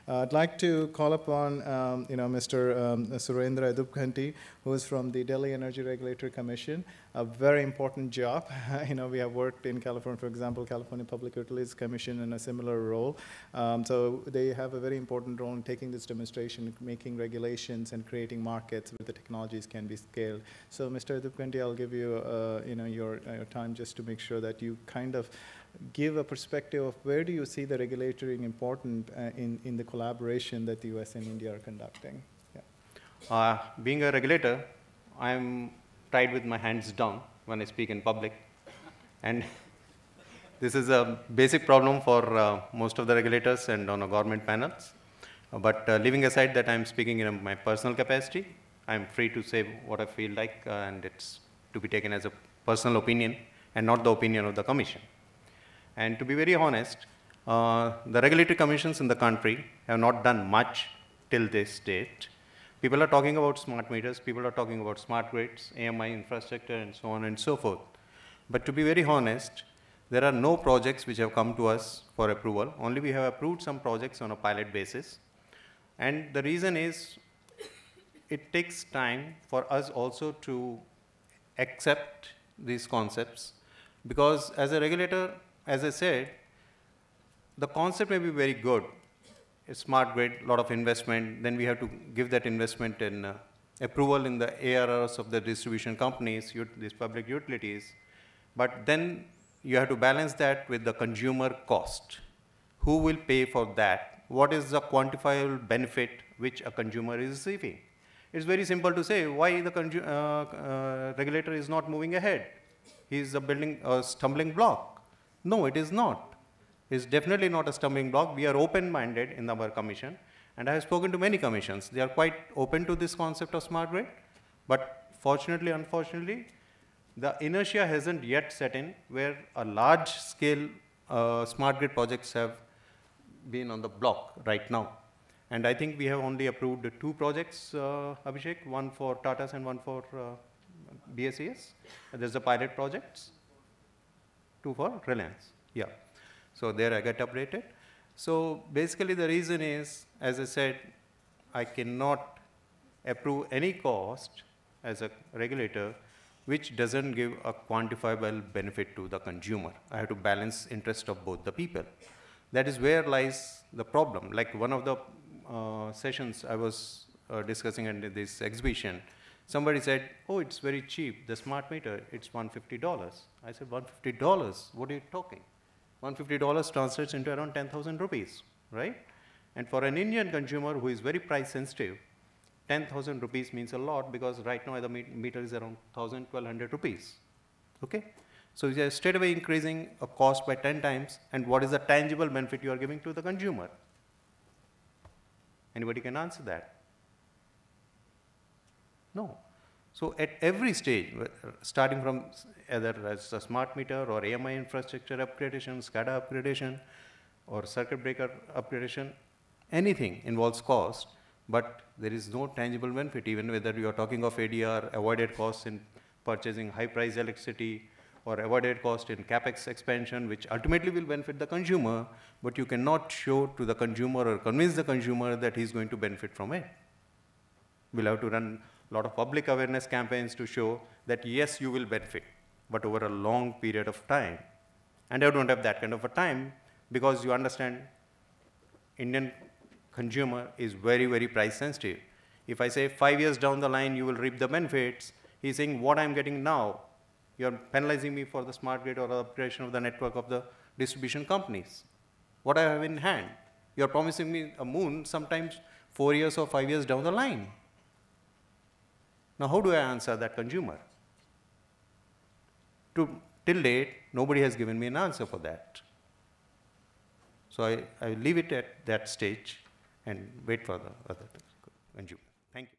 I'd like to call upon Mr. Surendra Edupghanti, who is from the Delhi Energy Regulatory Commission. A very important job. We have worked in California, for example, California Public Utilities Commission in a similar role. So they have a very important role in taking this demonstration, making regulations, and creating markets where the technologies can be scaled. So, Mr. Edupghanti, I'll give you, your time just to make sure that you kind of give a perspective of where do you see the regulatory important in the collaboration that the US and India are conducting. Yeah. Being a regulator, I'm tied with my hands down when I speak in public. And this is a basic problem for most of the regulators and on our government panels. But leaving aside that I'm speaking in my personal capacity, I'm free to say what I feel like, and it's to be taken as a personal opinion and not the opinion of the Commission. And to be very honest, the regulatory commissions in the country have not done much till this date. People are talking about smart meters, people are talking about smart grids, AMI infrastructure, and so on and so forth. But to be very honest, there are no projects which have come to us for approval. Only we have approved some projects on a pilot basis. And the reason is, it takes time for us also to accept these concepts, because as a regulator, as I said, the concept may be very good. A smart grid, a lot of investment, then we have to give that investment in approval in the ARRs of the distribution companies, these public utilities. But then you have to balance that with the consumer cost. Who will pay for that? What is the quantifiable benefit which a consumer is receiving? It's very simple to say why the regulator is not moving ahead. He is building a stumbling block. No, it is not. It's definitely not a stumbling block. We are open-minded in our commission, and I have spoken to many commissions. They are quite open to this concept of smart grid, but fortunately, unfortunately, the inertia hasn't yet set in where a large-scale smart grid projects have been on the block right now. And I think we have only approved 2 projects, Abhishek, one for Tatas and one for BSES. There's the pilot projects. 2 for Reliance, yeah. So there I get updated. So basically the reason is, as I said, I cannot approve any cost as a regulator which doesn't give a quantifiable benefit to the consumer. I have to balance interest of both the people. That is where lies the problem. Like one of the sessions I was discussing under this exhibition, somebody said, oh, it's very cheap, the smart meter, it's $150. I said, $150? What are you talking? $150 translates into around 10,000 rupees, right? And for an Indian consumer who is very price sensitive, 10,000 rupees means a lot, because right now the meter is around 1,000, 1,200 rupees, okay? So you are straight away increasing a cost by 10 times, and what is the tangible benefit you are giving to the consumer? Anybody can answer that? No. So at every stage, starting from either as a smart meter or AMI infrastructure upgradation, SCADA upgradation, or circuit breaker upgradation, anything involves cost, but there is no tangible benefit, even whether you are talking of ADR, avoided costs in purchasing high-price electricity, or avoided cost in capex expansion, which ultimately will benefit the consumer, but you cannot show to the consumer or convince the consumer that he's going to benefit from it. We'll have to run a lot of public awareness campaigns to show that yes, you will benefit, but over a long period of time. And I don't have that kind of a time, because you understand, Indian consumer is very, very price sensitive. If I say 5 years down the line, you will reap the benefits, he's saying what I'm getting now, you're penalizing me for the smart grid or the upgradation of the network of the distribution companies. What I have in hand, you're promising me a moon sometimes 4 years or 5 years down the line. Now, how do I answer that consumer? Till date, nobody has given me an answer for that. So I leave it at that stage and wait for the other consumer. Thank you.